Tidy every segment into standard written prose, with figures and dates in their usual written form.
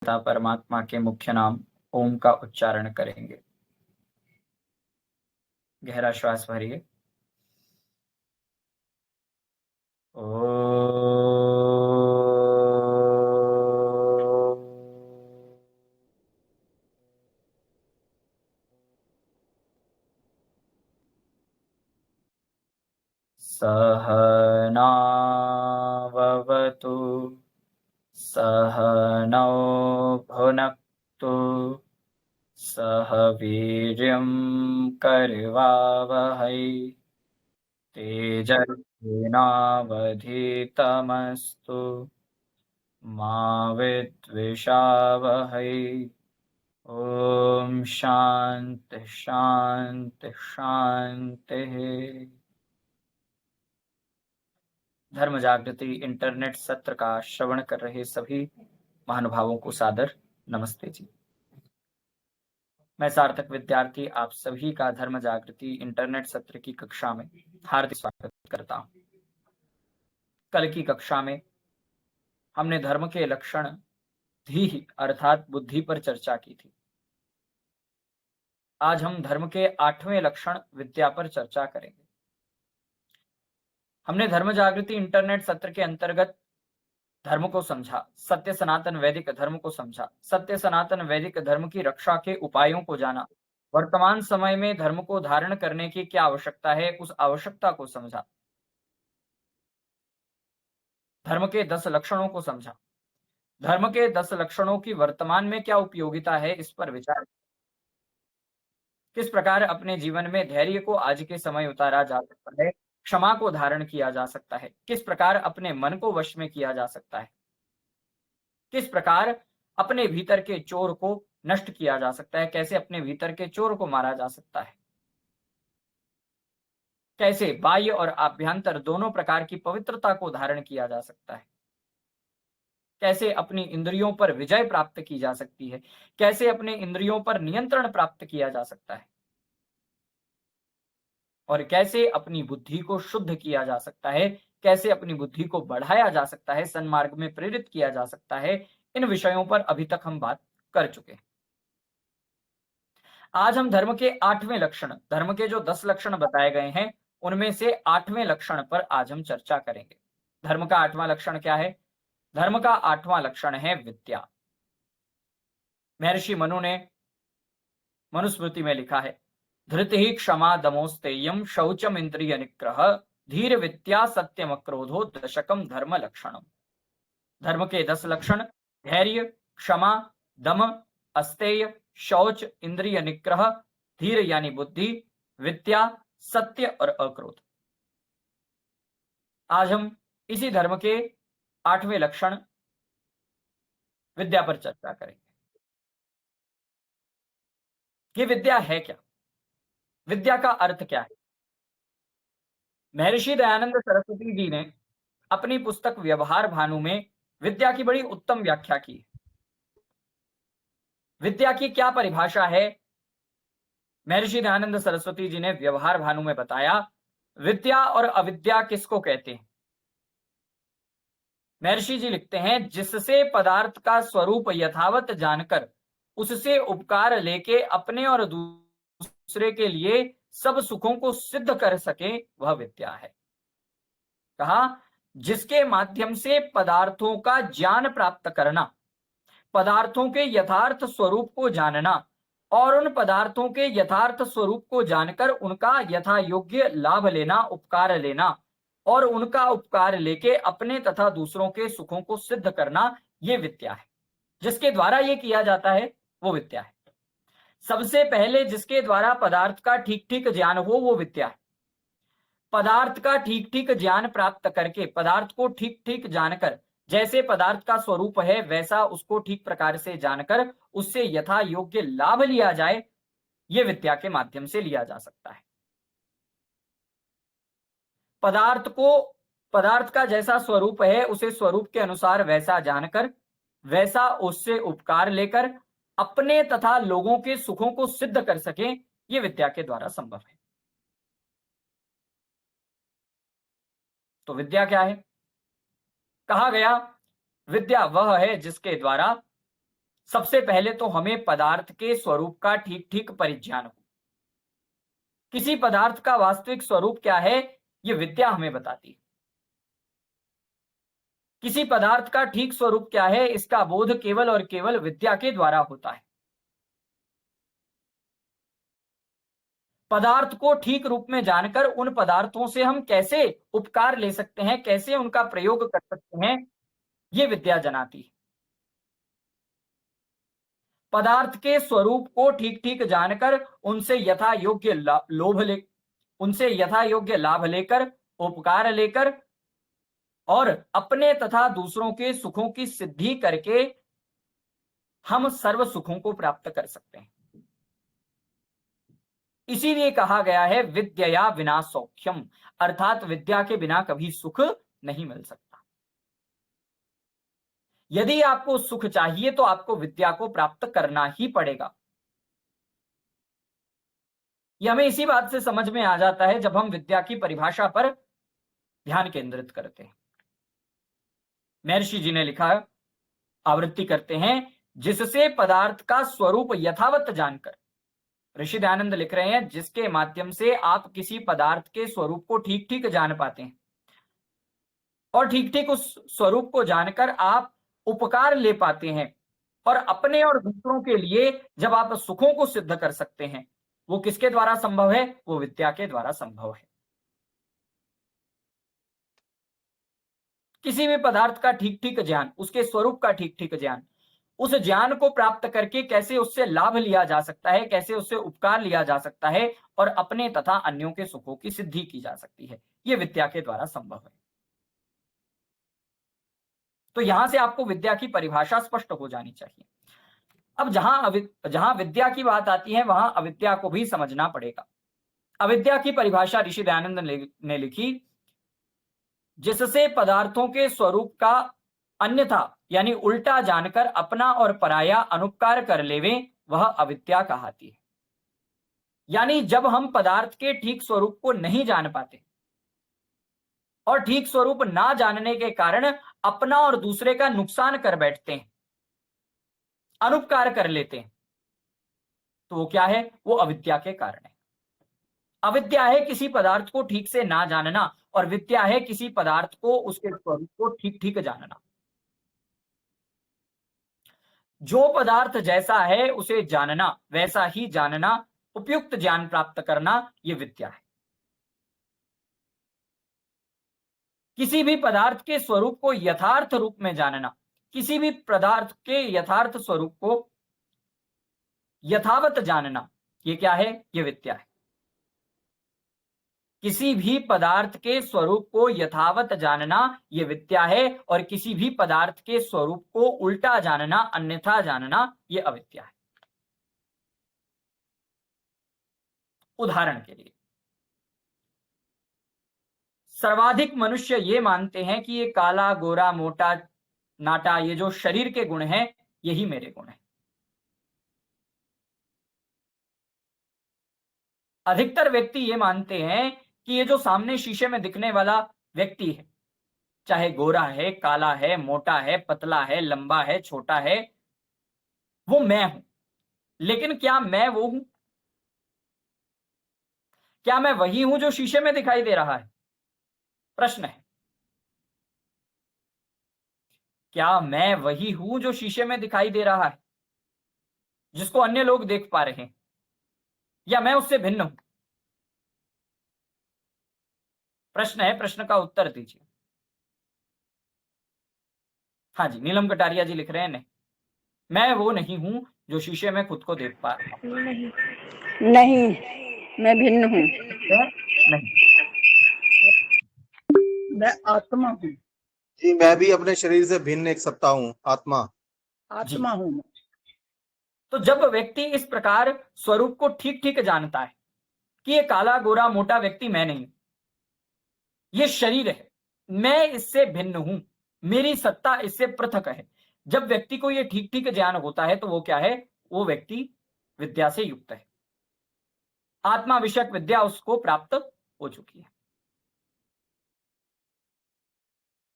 पिता परमात्मा के मुख्य नाम ओम का उच्चारण करेंगे। गहरा श्वास भरिए। सहनाववतु सहनौ भुनक्तु सह वीर्यं करवावहै तेजस्विनावधीतमस्तु मा विद्विषावहै। ओम शांति शांति शांति। धर्म जागृति इंटरनेट सत्र का श्रवण कर रहे सभी महानुभावों को सादर नमस्ते जी। मैं सार्थक विद्यार्थी आप सभी का धर्म जागृति इंटरनेट सत्र की कक्षा में हार्दिक स्वागत करता हूं। कल की कक्षा में हमने धर्म के लक्षण धी अर्थात बुद्धि पर चर्चा की थी। आज हम धर्म के 8वें लक्षण विद्या पर चर्चा करेंगे। हमने धर्म जागृति इंटरनेट सत्र के अंतर्गत धर्म को समझा, सत्य सनातन वैदिक धर्म को समझा, सत्य सनातन वैदिक धर्म की रक्षा के उपायों को जाना, वर्तमान समय में धर्म को धारण करने की क्या आवश्यकता है उस आवश्यकता को समझा, धर्म के 10 लक्षणों को समझा, धर्म के 10 लक्षणों की वर्तमान में क्या उपयोगिता है इस पर विचार, किस प्रकार अपने जीवन में धैर्य को आज के समय उतारा जा सकता है, क्षमा को धारण किया जा सकता है, किस प्रकार अपने मन को वश में किया जा सकता है, किस प्रकार अपने भीतर के चोर को नष्ट किया जा सकता है, कैसे अपने भीतर के चोर को मारा जा सकता है, कैसे बाह्य और आभ्यंतर दोनों प्रकार की पवित्रता को धारण किया जा सकता है, कैसे अपनी इंद्रियों पर विजय प्राप्त की जा सकती है, कैसे अपने इंद्रियों पर नियंत्रण प्राप्त किया जा सकता है और कैसे अपनी बुद्धि को शुद्ध किया जा सकता है, कैसे अपनी बुद्धि को बढ़ाया जा सकता है, सन्मार्ग में प्रेरित किया जा सकता है। इन विषयों पर अभी तक हम बात कर चुके हैं। आज हम धर्म के 8वें लक्षण, धर्म के जो 10 लक्षण बताए गए हैं उनमें से 8वें लक्षण पर आज हम चर्चा करेंगे। धर्म का 8वां लक्षण क्या है? धर्म का 8वां लक्षण है विद्या। महर्षि मनु ने मनुस्मृति में लिखा है, धृति क्षमा दमोस्तेयम शौचम इंद्रिय निग्रह धीर विद्या सत्यम क्रोधो दशकम धर्म लक्षणम। धर्म के 10 लक्षण धैर्य, क्षमा, दम, अस्तेय, शौच, इंद्रिय निग्रह, धीर यानी बुद्धि, विद्या, सत्य और अक्रोध। आज हम इसी धर्म के 8वें लक्षण विद्या पर चर्चा करेंगे। ये विद्या है क्या? विद्या का अर्थ क्या है? महर्षि दयानंद सरस्वती जी ने अपनी पुस्तक व्यवहार भानु में विद्या की बड़ी उत्तम व्याख्या की। विद्या की क्या परिभाषा है? महर्षि दयानंद सरस्वती जी ने व्यवहार भानु में बताया, विद्या और अविद्या किसको कहते हैं? महर्षि जी लिखते हैं, जिससे पदार्थ का स्वरूप यथावत जानकर उससे उपकार लेके अपने और दूसरे के लिए सब सुखों को सिद्ध कर सके वह विद्या है। कहा, जिसके माध्यम से पदार्थों का ज्ञान प्राप्त करना, पदार्थों के यथार्थ स्वरूप को जानना और उन पदार्थों के यथार्थ स्वरूप को जानकर उनका यथा योग्य लाभ लेना, उपकार लेना और उनका उपकार लेके अपने तथा दूसरों के सुखों को सिद्ध करना, ये विद्या है। जिसके द्वारा ये किया जाता है वो विद्या है। सबसे पहले जिसके द्वारा पदार्थ का ठीक ठीक ज्ञान हो वो विद्या है। पदार्थ का ठीक ठीक ज्ञान प्राप्त करके, पदार्थ को ठीक ठीक जानकर, जैसे पदार्थ का स्वरूप है वैसा उसको ठीक प्रकार से जानकर उससे यथा योग्य लाभ लिया जाए, यह विद्या के माध्यम से लिया जा सकता है। पदार्थ को, पदार्थ का जैसा स्वरूप है उसे स्वरूप के अनुसार वैसा जानकर, वैसा उससे उपकार लेकर अपने तथा लोगों के सुखों को सिद्ध कर सके, यह विद्या के द्वारा संभव है। तो विद्या क्या है? कहा गया, विद्या वह है जिसके द्वारा सबसे पहले तो हमें पदार्थ के स्वरूप का ठीक ठीक परिज्ञान हो। किसी पदार्थ का वास्तविक स्वरूप क्या है, ये विद्या हमें बताती है। किसी पदार्थ का ठीक स्वरूप क्या है, इसका बोध केवल और केवल विद्या के द्वारा होता है। पदार्थ को ठीक रूप में जानकर उन पदार्थों से हम कैसे उपकार ले सकते हैं, कैसे उनका प्रयोग कर सकते हैं, ये विद्या जनाती है। पदार्थ के स्वरूप को ठीक ठीक जानकर उनसे यथा योग्य उनसे यथा योग्य लाभ लेकर, उपकार लेकर और अपने तथा दूसरों के सुखों की सिद्धि करके हम सर्व सुखों को प्राप्त कर सकते हैं। इसीलिए कहा गया है विद्या विना सौख्यम, अर्थात विद्या के बिना कभी सुख नहीं मिल सकता। यदि आपको सुख चाहिए तो आपको विद्या को प्राप्त करना ही पड़ेगा। यह हमें इसी बात से समझ में आ जाता है जब हम विद्या की परिभाषा पर ध्यान केंद्रित करते हैं। महर्षि जी ने लिखा, आवृत्ति करते हैं, जिससे पदार्थ का स्वरूप यथावत जानकर। ऋषि दयानंद लिख रहे हैं, जिसके माध्यम से आप किसी पदार्थ के स्वरूप को ठीक ठीक जान पाते हैं और ठीक ठीक उस स्वरूप को जानकर आप उपकार ले पाते हैं और अपने और दूसरों के लिए जब आप सुखों को सिद्ध कर सकते हैं, वो किसके द्वारा संभव है? वो विद्या के द्वारा संभव है। किसी भी पदार्थ का ठीक ठीक ज्ञान, उसके स्वरूप का ठीक ठीक ज्ञान, उस ज्ञान को प्राप्त करके कैसे उससे लाभ लिया जा सकता है, कैसे उससे उपकार लिया जा सकता है और अपने तथा अन्यों के सुखों की सिद्धि की जा सकती है, यह विद्या के द्वारा संभव है। तो यहां से आपको विद्या की परिभाषा स्पष्ट हो जानी चाहिए। अब जहां विद्या की बात आती है, वहां अविद्या को भी समझना पड़ेगा। अविद्या की परिभाषा ऋषि दयानंद ने लिखी, जिससे पदार्थों के स्वरूप का अन्यथा यानी उल्टा जानकर अपना और पराया अनुपकार कर लेवे, वह अविद्या कहलाती है। यानी जब हम पदार्थ के ठीक स्वरूप को नहीं जान पाते और ठीक स्वरूप ना जानने के कारण अपना और दूसरे का नुकसान कर बैठते हैं, अनुपकार कर लेते हैं, तो वो क्या है? वो अविद्या के कारण है। अविद्या है किसी पदार्थ को ठीक से ना जानना और विद्या है किसी पदार्थ को, उसके स्वरूप को ठीक ठीक जानना। जो पदार्थ जैसा है उसे जानना, वैसा ही जानना, उपयुक्त ज्ञान प्राप्त करना, यह विद्या है। किसी भी पदार्थ के स्वरूप को यथार्थ रूप में जानना, किसी भी पदार्थ के यथार्थ स्वरूप को यथावत जानना, यह क्या है? यह विद्या है। किसी भी पदार्थ के स्वरूप को यथावत जानना यह विद्या है और किसी भी पदार्थ के स्वरूप को उल्टा जानना, अन्यथा जानना, यह अविद्या है। उदाहरण के लिए, सर्वाधिक मनुष्य ये मानते हैं कि ये काला, गोरा, मोटा, नाटा, ये जो शरीर के गुण हैं, यही मेरे गुण हैं। अधिकतर व्यक्ति ये मानते हैं कि ये जो सामने शीशे में दिखने वाला व्यक्ति है, चाहे गोरा है, काला है, मोटा है, पतला है, लंबा है, छोटा है, वो मैं हूं। लेकिन क्या मैं वो हूं? क्या मैं वही हूं जो शीशे में दिखाई दे रहा है? प्रश्न है। क्या मैं वही हूं जो शीशे में दिखाई दे रहा है, जिसको अन्य लोग देख पा रहे हैं, या मैं उससे भिन्न हूं? प्रश्न है, प्रश्न का उत्तर दीजिए। हाँ जी, नीलम कटारिया जी लिख रहे हैं, नहीं, मैं वो नहीं हूं जो शीशे में खुद को देख पा रहा हूं। नहीं, मैं भिन्न हूं। नहीं, मैं आत्मा हूँ। जी, मैं भी अपने शरीर से भिन्न एक सत्ता हूँ, आत्मा। आत्मा हूँ मैं। तो जब व्यक्ति इस प्रकार स्वरूप को ठीक ठीक जानता है कि ये काला, गोरा, मोटा व्यक्ति मैं नहीं, ये शरीर है, मैं इससे भिन्न हूं, मेरी सत्ता इससे पृथक है, जब व्यक्ति को ये ठीक ठीक ज्ञान होता है तो वो क्या है? वो व्यक्ति विद्या से युक्त है। आत्मा विषयक विद्या उसको प्राप्त हो चुकी है।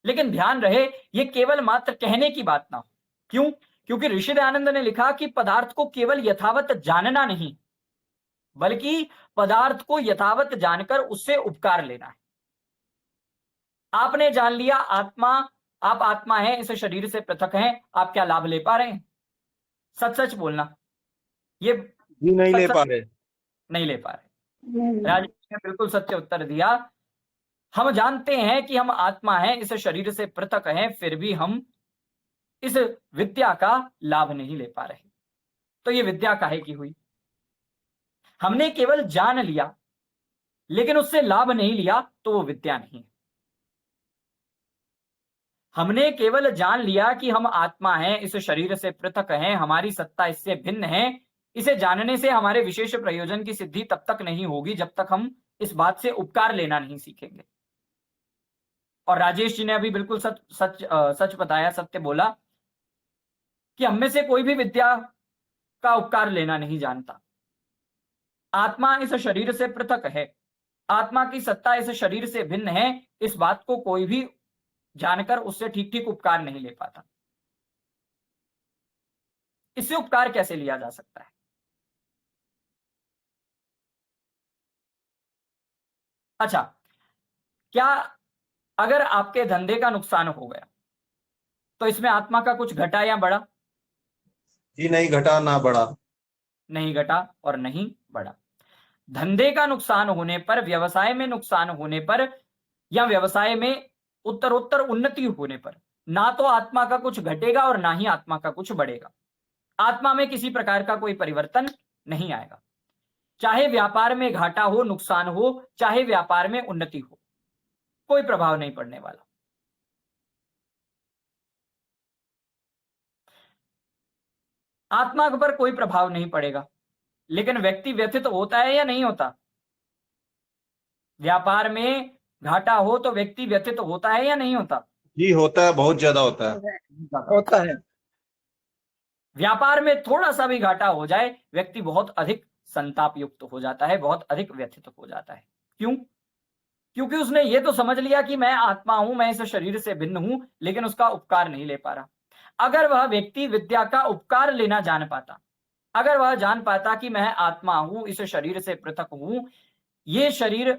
लेकिन ध्यान रहे, ये केवल मात्र कहने की बात ना हो। क्यों? क्योंकि ऋषि दयानंद ने लिखा कि पदार्थ को केवल यथावत जानना नहीं, बल्कि पदार्थ को यथावत जानकर उससे उपकार लेना है। आपने जान लिया आत्मा, आप आत्मा हैं, इस शरीर से पृथक हैं, आप क्या लाभ ले पा रहे हैं? सच सच बोलना, ये जी नहीं ले सच पा सच रहे। नहीं ले पा रहे। राजेश ने बिल्कुल सत्य उत्तर दिया। हम जानते हैं कि हम आत्मा हैं, इस शरीर से पृथक हैं, फिर भी हम इस विद्या का लाभ नहीं ले पा रहे। तो ये विद्या काहे की हुई? हमने केवल जान लिया लेकिन उससे लाभ नहीं लिया, तो वो विद्या नहीं है। हमने केवल जान लिया कि हम आत्मा हैं, इस शरीर से पृथक हैं, हमारी सत्ता इससे भिन्न है। इसे जानने से हमारे विशेष प्रयोजन की सिद्धि तब तक नहीं होगी जब तक हम इस बात से उपकार लेना नहीं सीखेंगे। और राजेश जी ने अभी बिल्कुल सच बताया, सत्य बोला कि हम में से कोई भी विद्या का उपकार लेना नहीं जानता। आत्मा इस शरीर से पृथक है, आत्मा की सत्ता इस शरीर से भिन्न है, इस बात को कोई भी जानकर उससे ठीक ठीक उपकार नहीं ले पाता। इससे उपकार कैसे लिया जा सकता है? अच्छा, क्या अगर आपके धंधे का नुकसान हो गया तो इसमें आत्मा का कुछ घटा या बढ़ा? जी नहीं घटा ना बढ़ा। नहीं घटा और नहीं बढ़ा। धंधे का नुकसान होने पर, व्यवसाय में नुकसान होने पर, या व्यवसाय में उत्तरोत्तर उन्नति होने पर ना तो आत्मा का कुछ घटेगा और ना ही आत्मा का कुछ बढ़ेगा। आत्मा में किसी प्रकार का कोई परिवर्तन नहीं आएगा। चाहे व्यापार में घाटा हो, नुकसान हो, चाहे व्यापार में उन्नति हो, कोई प्रभाव नहीं पड़ने वाला। आत्मा पर कोई प्रभाव नहीं पड़ेगा, लेकिन व्यक्ति व्यथित होता है या नहीं होता? व्यापार में घाटा हो तो व्यक्ति व्यथित होता है या नहीं होता? जी होता है, बहुत ज्यादा होता है। होता है। व्यापार में थोड़ा सा भी घाटा हो जाए, व्यक्ति बहुत अधिक संताप युक्त हो जाता है, बहुत अधिक व्यथित हो जाता है। क्यों? क्योंकि उसने ये तो समझ लिया कि मैं आत्मा हूं, मैं इस शरीर से भिन्न हूं, लेकिन उसका उपकार नहीं ले पा रहा। अगर वह व्यक्ति विद्या का उपकार लेना जान पाता, अगर वह जान पाता कि मैं आत्मा हूं, इस शरीर से पृथक हूं, ये शरीर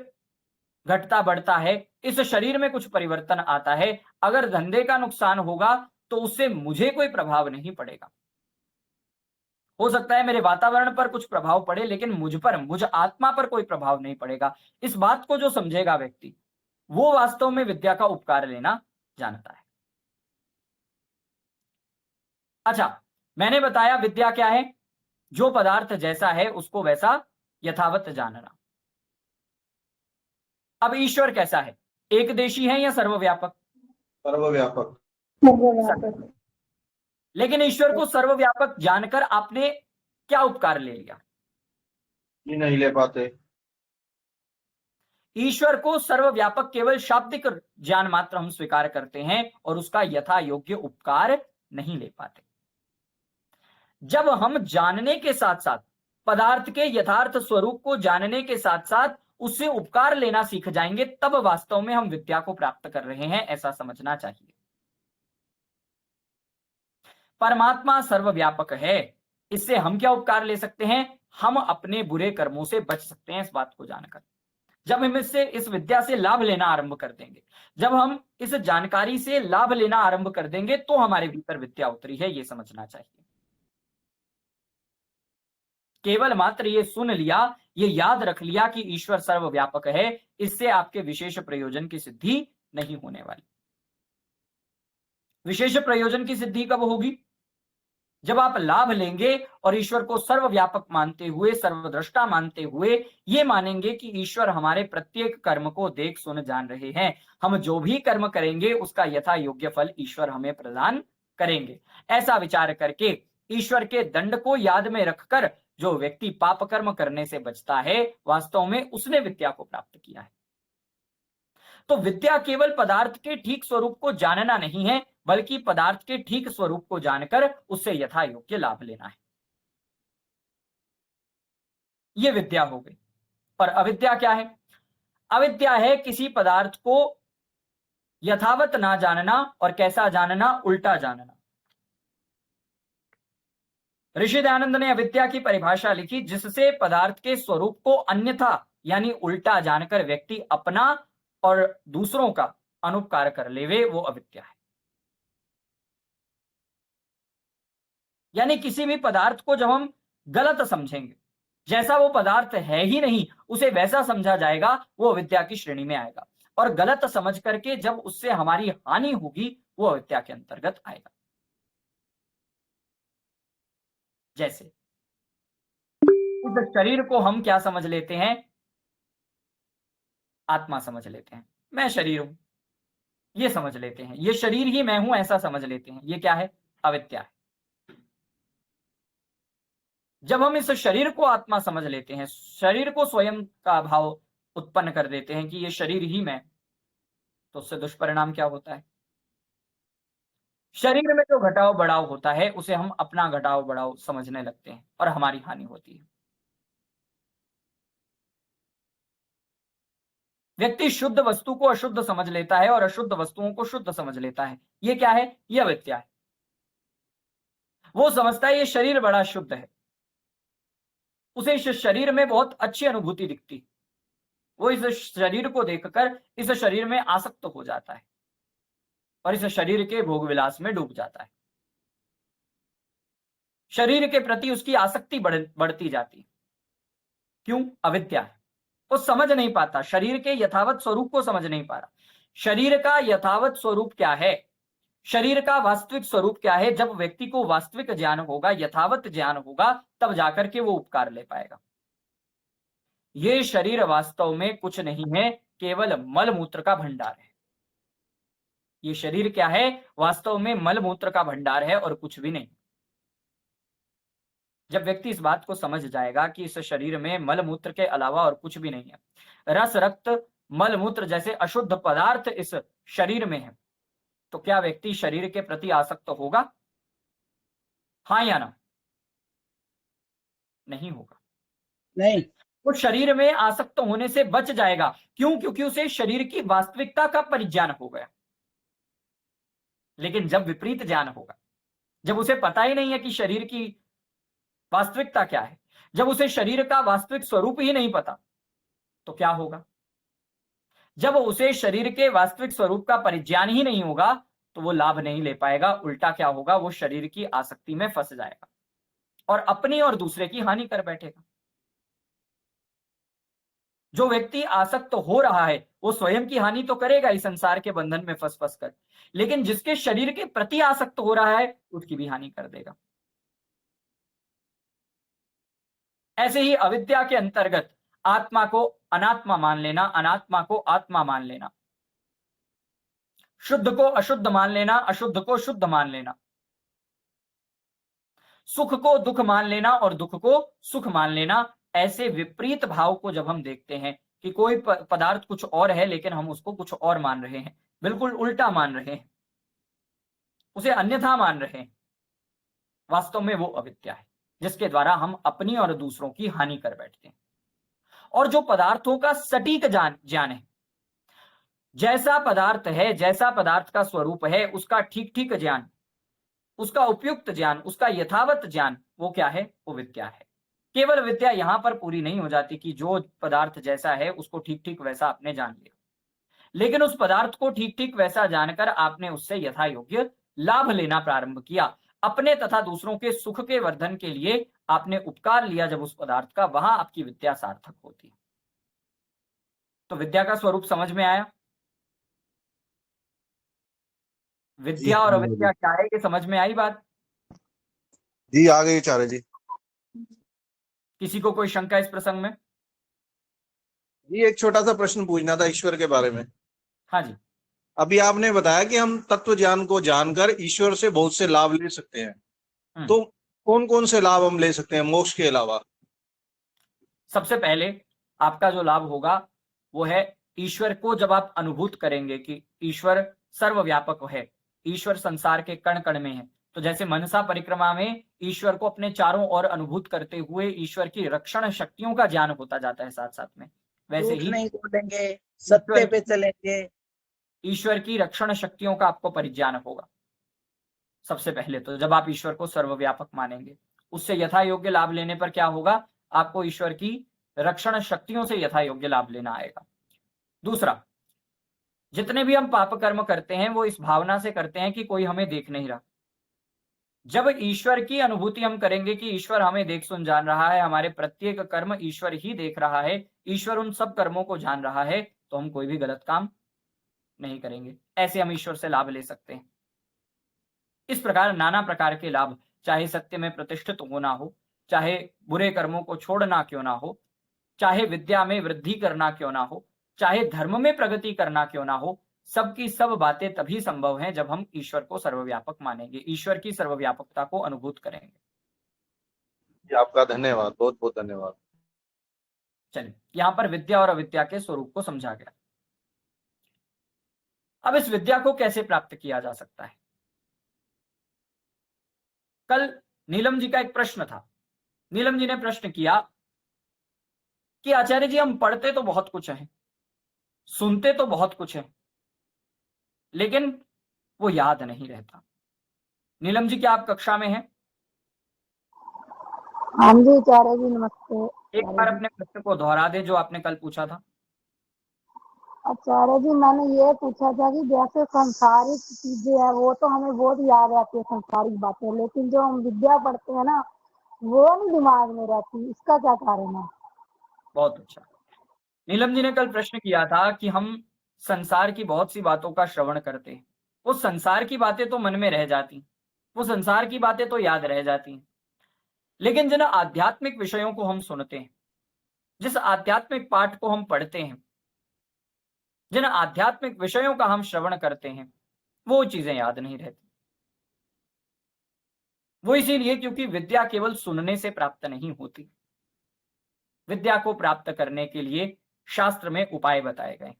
घटता बढ़ता है, इस शरीर में कुछ परिवर्तन आता है, अगर धंधे का नुकसान होगा तो उससे मुझे कोई प्रभाव नहीं पड़ेगा। हो सकता है मेरे वातावरण पर कुछ प्रभाव पड़े, लेकिन मुझ आत्मा पर कोई प्रभाव नहीं पड़ेगा। इस बात को जो समझेगा व्यक्ति, वो वास्तव में विद्या का उपकार लेना जानता है। अच्छा, मैंने बताया विद्या क्या है? जो पदार्थ जैसा है उसको वैसा यथावत जानना। अब ईश्वर कैसा है? एकदेशी है या सर्वव्यापक? सर्वव्यापक। लेकिन ईश्वर को सर्वव्यापक जानकर आपने क्या उपकार ले लिया? जी नहीं ले पाते। ईश्वर को सर्वव्यापक केवल शाब्दिक ज्ञान मात्र हम स्वीकार करते हैं और उसका यथा योग्य उपकार नहीं ले पाते। जब हम जानने के साथ साथ, पदार्थ के यथार्थ स्वरूप को जानने के साथ साथ उससे उपकार लेना सीख जाएंगे, तब वास्तव में हम विद्या को प्राप्त कर रहे हैं, ऐसा समझना चाहिए। परमात्मा सर्वव्यापक है, इससे हम क्या उपकार ले सकते हैं? हम अपने बुरे कर्मों से बच सकते हैं, इस बात को जानकर। जब हम इस विद्या से लाभ लेना आरंभ कर देंगे, जब हम इस जानकारी से लाभ लेना आरंभ कर देंगे, तो हमारे भीतर विद्या उतरी है, ये समझना चाहिए। केवल मात्र ये सुन लिया, ये याद रख लिया कि ईश्वर सर्वव्यापक है, इससे आपके विशेष प्रयोजन की सिद्धि नहीं होने वाली। विशेष प्रयोजन की सिद्धि कब होगी? जब आप लाभ लेंगे और ईश्वर को सर्वव्यापक मानते हुए, सर्वद्रष्टा मानते हुए, ये मानेंगे कि ईश्वर हमारे प्रत्येक कर्म को देख सुन जान रहे हैं। हम जो भी कर्म करेंगे उसका यथा योग्य फल ईश्वर हमें प्रदान करेंगे। ऐसा विचार करके, ईश्वर के दंड को याद में रखकर जो व्यक्ति पाप कर्म करने से बचता है, वास्तव में उसने विद्या को प्राप्त किया है। तो विद्या केवल पदार्थ के ठीक स्वरूप को जानना नहीं है, बल्कि पदार्थ के ठीक स्वरूप को जानकर उससे यथा योग्य लाभ लेना है। यह विद्या हो गई। और अविद्या क्या है? अविद्या है किसी पदार्थ को यथावत ना जानना और कैसा जानना? उल्टा जानना। ऋषि दयानंद ने अविद्या की परिभाषा लिखी, जिससे पदार्थ के स्वरूप को अन्यथा यानी उल्टा जानकर व्यक्ति अपना और दूसरों का अनुपकार कर लेवे, वो अविद्या है। यानी किसी भी पदार्थ को जब हम गलत समझेंगे, जैसा वो पदार्थ है ही नहीं उसे वैसा समझा जाएगा, वो अविद्या की श्रेणी में आएगा। और गलत समझ करके जब उससे हमारी हानि होगी, वो अविद्या के अंतर्गत आएगा। जैसे इस शरीर को हम क्या समझ लेते हैं? आत्मा समझ लेते हैं। मैं शरीर हूं, ये समझ लेते हैं। ये शरीर ही मैं हूं, ऐसा समझ लेते हैं। ये क्या है? अविद्या है। जब हम इस शरीर को आत्मा समझ लेते हैं, शरीर को स्वयं का भाव उत्पन्न कर देते हैं कि ये शरीर ही मैं, तो उससे दुष्परिणाम क्या होता है? शरीर में जो घटाव बढ़ाव होता है उसे हम अपना घटाव बढ़ाव समझने लगते हैं और हमारी हानि होती है। व्यक्ति शुद्ध वस्तु को अशुद्ध समझ लेता है और अशुद्ध वस्तुओं को शुद्ध समझ लेता है। ये क्या है? ये अविद्या है। वो समझता है ये शरीर बड़ा शुद्ध है, उसे इस शरीर में बहुत अच्छी अनुभूति दिखती, वो इस शरीर को देखकर इस शरीर में आसक्त हो जाता है और इस शरीर के भोग विलास में डूब जाता है। शरीर के प्रति उसकी आसक्ति बढ़ती जाती है। क्यों? अविद्या है। वो समझ नहीं पाता, शरीर के यथावत स्वरूप को समझ नहीं पा रहा। शरीर का यथावत स्वरूप क्या है? शरीर का वास्तविक स्वरूप क्या है? जब व्यक्ति को वास्तविक ज्ञान होगा, यथावत ज्ञान होगा, तब जाकर के वो उपकार ले पाएगा। ये शरीर वास्तव में कुछ नहीं है, केवल मल मूत्र का भंडार है। ये शरीर क्या है? वास्तव में मल मूत्र का भंडार है और कुछ भी नहीं। जब व्यक्ति इस बात को समझ जाएगा कि इस शरीर में मल मूत्र के अलावा और कुछ भी नहीं है, रस रक्त मल मूत्र जैसे अशुद्ध पदार्थ इस शरीर में है, तो क्या व्यक्ति शरीर के प्रति आसक्त होगा? हाँ या ना? नहीं होगा। नहीं। वो शरीर में आसक्त होने से बच जाएगा। क्यों? क्योंकि उसे शरीर की वास्तविकता का परिज्ञान हो गया। लेकिन जब विपरीत ज्ञान होगा, जब उसे पता ही नहीं है कि शरीर की वास्तविकता क्या है, जब उसे शरीर का वास्तविक स्वरूप ही नहीं पता, तो क्या होगा? जब उसे शरीर के वास्तविक स्वरूप का परिज्ञान ही नहीं होगा, तो वो लाभ नहीं ले पाएगा। उल्टा क्या होगा? वो शरीर की आसक्ति में फंस जाएगा और अपनी और दूसरे की हानि कर बैठेगा। जो व्यक्ति आसक्त हो रहा है वो स्वयं की हानि तो करेगा इस संसार के बंधन में फंस फंस कर, लेकिन जिसके शरीर के प्रति आसक्त हो रहा है उसकी भी हानि कर देगा। ऐसे ही अविद्या के अंतर्गत आत्मा को अनात्मा मान लेना, अनात्मा को आत्मा मान लेना, शुद्ध को अशुद्ध मान लेना, अशुद्ध को शुद्ध मान लेना, सुख को दुख मान लेना और दुख को सुख मान लेना, ऐसे विपरीत भाव को जब हम देखते हैं कि कोई पदार्थ कुछ और है लेकिन हम उसको कुछ और मान रहे हैं, बिल्कुल उल्टा मान रहे हैं, उसे अन्यथा मान रहे हैं, वास्तव में वो अविद्या है जिसके द्वारा हम अपनी और दूसरों की हानि कर बैठते हैं। और जो पदार्थों का सटीक ज्ञान है, जैसा पदार्थ है, जैसा पदार्थ का स्वरूप है, उसका ठीक ठीक ज्ञान, उसका उपयुक्त ज्ञान, उसका यथावत ज्ञान, वो क्या है? वो विद्या है। केवल विद्या यहां पर पूरी नहीं हो जाती कि जो पदार्थ जैसा है उसको ठीक ठीक वैसा आपने जान लिया, लेकिन उस पदार्थ को ठीक ठीक वैसा जानकर आपने उससे यथा योग्य लाभ लेना प्रारंभ किया। अपने तथा दूसरों के सुख के वर्धन के लिए आपने उपकार लिया जब उस पदार्थ का, वहां आपकी विद्या सार्थक होती है। तो विद्या का स्वरूप समझ में आया? विद्या और अविद्या क्या है, ये समझ में आई बात? जी आ गई आचार्य जी। किसी को कोई शंका इस प्रसंग में? जी एक छोटा सा प्रश्न पूछना था ईश्वर के बारे में। हाँ जी। अभी आपने बताया कि हम तत्व ज्ञान को जानकर ईश्वर से बहुत से लाभ ले सकते हैं, तो कौन कौन से लाभ हम ले सकते हैं मोक्ष के अलावा? सबसे पहले आपका जो लाभ होगा वो है ईश्वर को जब आप अनुभूत करेंगे कि ईश्वर सर्वव्यापक है, ईश्वर संसार के कण कण में है, तो जैसे मनसा परिक्रमा में ईश्वर को अपने चारों ओर अनुभूत करते हुए ईश्वर की रक्षण शक्तियों का ज्ञान होता जाता है साथ साथ में, वैसे ही नहीं बोलेंगे, सत्य पे चलेंगे, ईश्वर की रक्षण शक्तियों का आपको परिज्ञान होगा। सबसे पहले तो जब आप ईश्वर को सर्वव्यापक मानेंगे, उससे यथा योग्य लाभ लेने पर क्या होगा, आपको ईश्वर की रक्षण शक्तियों से यथा योग्य लाभ लेना आएगा। दूसरा, जितने भी हम पाप कर्म करते हैं वो इस भावना से करते हैं कि कोई हमें देख नहीं रहा। जब ईश्वर की अनुभूति हम करेंगे कि ईश्वर हमें देख सुन जान रहा है, हमारे प्रत्येक कर्म ईश्वर ही देख रहा है, ईश्वर उन सब कर्मों को जान रहा है, तो हम कोई भी गलत काम नहीं करेंगे। ऐसे हम ईश्वर से लाभ ले सकते हैं। इस प्रकार नाना प्रकार के लाभ, चाहे सत्य में प्रतिष्ठित होना हो, चाहे बुरे कर्मों को छोड़ना क्यों ना हो, चाहे विद्या में वृद्धि करना क्यों ना हो, चाहे धर्म में प्रगति करना क्यों ना हो, सबकी सब बातें तभी संभव हैं जब हम ईश्वर को सर्वव्यापक मानेंगे, ईश्वर की सर्वव्यापकता को अनुभूत करेंगे। जी, आपका धन्यवाद, बहुत बहुत धन्यवाद। चलिए, यहां पर विद्या और अविद्या के स्वरूप को समझा गया। अब इस विद्या को कैसे प्राप्त किया जा सकता है? कल नीलम जी का एक प्रश्न था। नीलम जी ने प्रश्न किया कि आचार्य जी, हम पढ़ते तो बहुत कुछ है, सुनते तो बहुत कुछ है, लेकिन वो याद नहीं रहता। नीलम जी, क्या आप कक्षा में हैं? हाँ जी आचार्य जी, नमस्ते। एक बार अपने प्रश्न को दोहरा दे जो आपने कल पूछा था। आचार्य जी, मैंने ये पूछा था कि जैसे संसारिक चीजें हैं वो तो हमें बहुत याद रहती है, संसारिक बातें, लेकिन जो हम विद्या पढ़ते हैं ना वो नहीं दिमाग में रहती, इसका क्या कारण है? बहुत अच्छा। नीलम जी ने कल प्रश्न किया था कि हम संसार की बहुत सी बातों का श्रवण करते हैं, वो संसार की बातें तो मन में रह जाती, वो संसार की बातें तो याद रह जाती, लेकिन जिन आध्यात्मिक विषयों को हम सुनते हैं, जिस आध्यात्मिक पाठ को हम पढ़ते हैं, जिन आध्यात्मिक विषयों का हम श्रवण करते हैं, वो चीजें याद नहीं रहती। वो इसीलिए क्योंकि विद्या केवल सुनने से प्राप्त नहीं होती। विद्या को प्राप्त करने के लिए शास्त्र में उपाय बताए गए।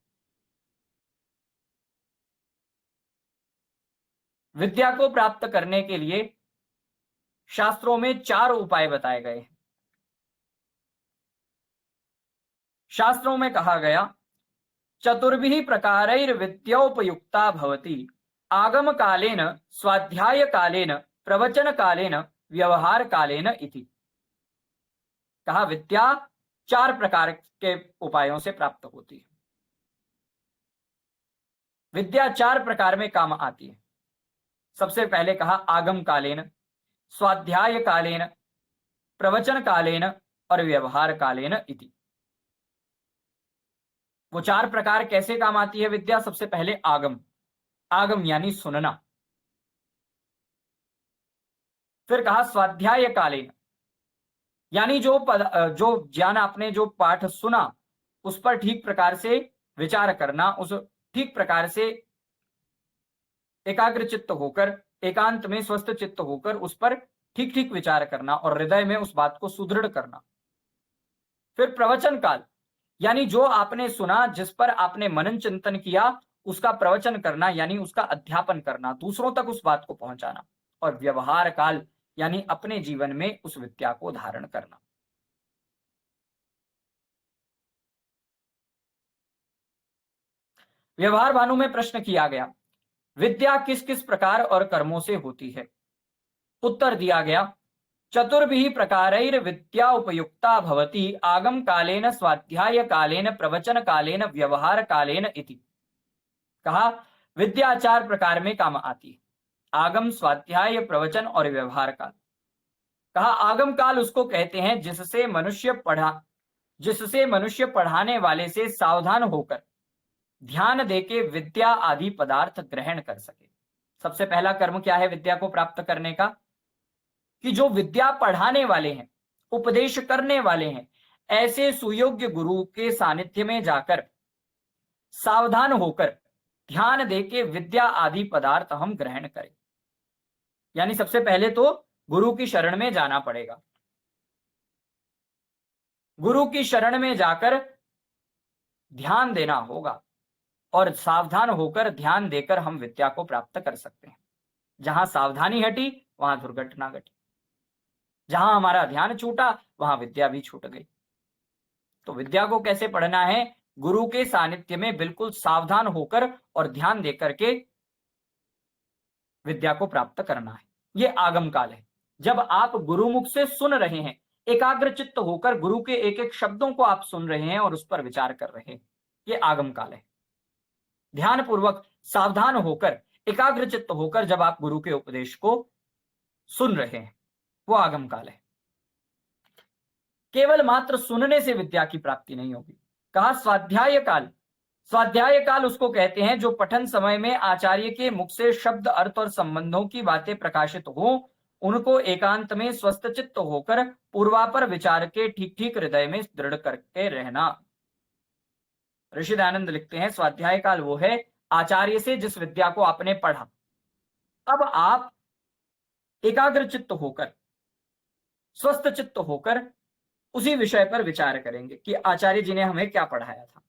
विद्या को प्राप्त करने के लिए शास्त्रों में 4 उपाय बताए गए हैं। शास्त्रों में कहा गया, चतुर्भिः प्रकारैर्विद्योपयुक्ता भवति, आगम कालेन, स्वाध्याय कालेन, प्रवचन कालेन, व्यवहार कालेन इति। कहा, विद्या 4 प्रकार के उपायों से प्राप्त होती है। विद्या 4 प्रकार में काम आती है। सबसे पहले कहा आगम कालेन, स्वाध्याय कालेन, प्रवचन कालेन और व्यवहार कालेन इति। वो 4 प्रकार कैसे काम आती है विद्या? सबसे पहले आगम, आगम यानी सुनना। फिर कहा स्वाध्याय कालेन, यानी जो ज्ञान आपने जो पाठ सुना उस पर ठीक प्रकार से विचार करना, उस ठीक प्रकार से एकाग्र चित्त होकर, एकांत में स्वस्थ चित्त होकर उस पर ठीक ठीक विचार करना और हृदय में उस बात को सुदृढ़ करना। फिर प्रवचन काल, यानी जो आपने सुना, जिस पर आपने मनन चिंतन किया, उसका प्रवचन करना यानी उसका अध्यापन करना, दूसरों तक उस बात को पहुंचाना। और व्यवहार काल, यानी अपने जीवन में उस विद्या को धारण करना। व्यवहार भानु में प्रश्न किया गया, विद्या किस किस प्रकार और कर्मों से होती है? उत्तर दिया गया, चतुर्भिः प्रकारैर्विद्या उपयुक्ता भवति, आगम कालेन, स्वाध्याय कालेन, प्रवचन कालेन, व्यवहार कालेन इति। कहा, विद्या 4 प्रकार में काम आती है, आगम, स्वाध्याय, प्रवचन और व्यवहार काल। कहा, आगम काल उसको कहते हैं जिससे मनुष्य पढ़ाने वाले से सावधान होकर ध्यान देके विद्या आदि पदार्थ ग्रहण कर सके। सबसे पहला कर्म क्या है विद्या को प्राप्त करने का? कि जो विद्या पढ़ाने वाले हैं, उपदेश करने वाले हैं, ऐसे सुयोग्य गुरु के सानिध्य में जाकर सावधान होकर ध्यान देके विद्या आदि पदार्थ हम ग्रहण करें। यानी सबसे पहले तो गुरु की शरण में जाना पड़ेगा। गुरु की शरण में जाकर ध्यान देना होगा और सावधान होकर ध्यान देकर हम विद्या को प्राप्त कर सकते हैं। जहां सावधानी हटी वहां दुर्घटना घटी, जहां हमारा ध्यान छूटा वहां विद्या भी छूट गई। तो विद्या को कैसे पढ़ना है? गुरु के सानिध्य में बिल्कुल सावधान होकर और ध्यान देकर के विद्या को प्राप्त करना है। यह आगम काल है, जब आप गुरुमुख से सुन रहे हैं, एकाग्र चित्त होकर गुरु के एक एक शब्दों को आप सुन रहे हैं और उस पर विचार कर रहे हैं, ये आगम काल है। ध्यान पूर्वक सावधान होकर एकाग्र चित्त होकर जब आप गुरु के उपदेश को सुन रहे हैं, वो आगम काल है। केवल मात्र सुनने से विद्या की प्राप्ति नहीं होगी। कहा स्वाध्याय काल। स्वाध्याय काल उसको कहते हैं जो पठन समय में आचार्य के मुख से शब्द, अर्थ और संबंधों की बातें प्रकाशित हो, उनको एकांत में स्वस्थ चित्त होकर पूर्वापर विचार के ठीक ठीक हृदय में दृढ़ करके रहना। ऋषि दयानंद लिखते हैं स्वाध्याय काल वो है आचार्य से जिस विद्या को आपने पढ़ा, अब आप एकाग्र चित्त होकर, स्वस्थ चित्त होकर उसी विषय पर विचार करेंगे कि आचार्य जी ने हमें क्या पढ़ाया था,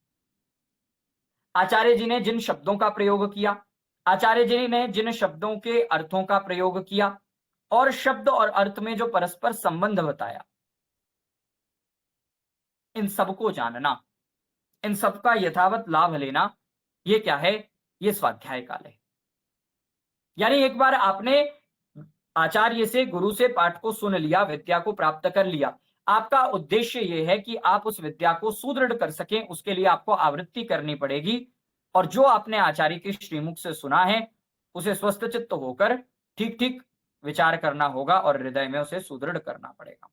आचार्य जी ने जिन शब्दों का प्रयोग किया, आचार्य जी ने जिन शब्दों के अर्थों का प्रयोग किया और शब्द और अर्थ में जो परस्पर संबंध बताया, इन सबको जानना, इन सबका यथावत लाभ लेना, ये क्या है? ये स्वाध्याय काल है। यानी एक बार आपने आचार्य से, गुरु से पाठ को सुन लिया, विद्या को प्राप्त कर लिया, आपका उद्देश्य यह है कि आप उस विद्या को सुदृढ़ कर सकें। उसके लिए आपको आवृत्ति करनी पड़ेगी और जो आपने आचार्य के श्रीमुख से सुना है उसे स्वस्थ चित्त होकर ठीक ठीक विचार करना होगा और हृदय में उसे सुदृढ़ करना पड़ेगा।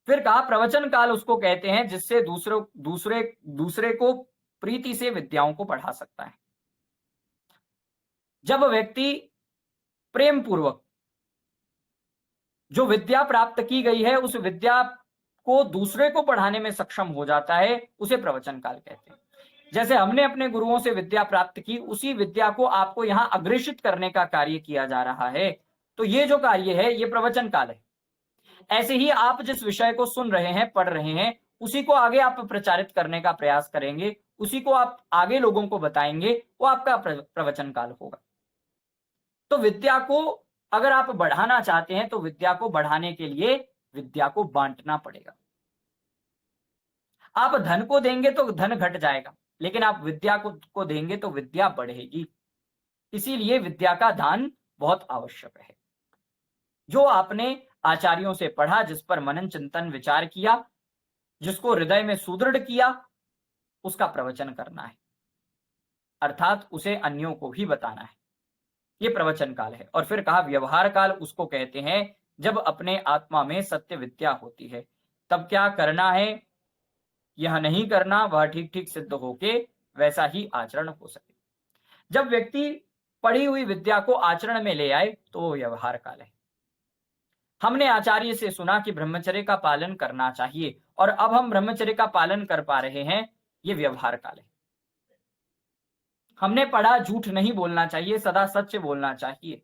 फिर कहा प्रवचन काल उसको कहते हैं जिससे दूसरे को प्रीति से विद्याओं को पढ़ा सकता है। जब व्यक्ति प्रेम पूर्वक जो विद्या प्राप्त की गई है उस विद्या को दूसरे को पढ़ाने में सक्षम हो जाता है, उसे प्रवचन काल कहते हैं। जैसे हमने अपने गुरुओं से विद्या प्राप्त की, उसी विद्या को आपको यहां अग्रेषित करने का कार्य किया जा रहा है, तो ये जो कार्य है ये प्रवचन काल है। ऐसे ही आप जिस विषय को सुन रहे हैं, पढ़ रहे हैं, उसी को आगे आप प्रचारित करने का प्रयास करेंगे, उसी को आप आगे लोगों को बताएंगे, वो आपका प्रवचन काल होगा। तो विद्या को अगर आप बढ़ाना चाहते हैं तो विद्या को बढ़ाने के लिए विद्या को बांटना पड़ेगा। आप धन को देंगे तो धन घट जाएगा, लेकिन आप विद्या को देंगे तो विद्या बढ़ेगी। इसीलिए विद्या का दान बहुत आवश्यक है। जो आपने आचार्यों से पढ़ा, जिस पर मनन चिंतन विचार किया, जिसको हृदय में सुदृढ़ किया, उसका प्रवचन करना है, अर्थात उसे अन्यों को भी बताना है। ये प्रवचन काल है। और फिर कहा व्यवहार काल उसको कहते हैं जब अपने आत्मा में सत्य विद्या होती है, तब क्या करना है, यह नहीं करना, वह ठीक ठीक सिद्ध होके वैसा ही आचरण हो सके। जब व्यक्ति पढ़ी हुई विद्या को आचरण में ले आए तो वो व्यवहार काल है। हमने आचार्य से सुना कि ब्रह्मचर्य का पालन करना चाहिए और अब हम ब्रह्मचर्य का पालन कर पा रहे हैं, ये व्यवहार काल है। हमने पढ़ा झूठ नहीं बोलना चाहिए, सदा सत्य बोलना चाहिए,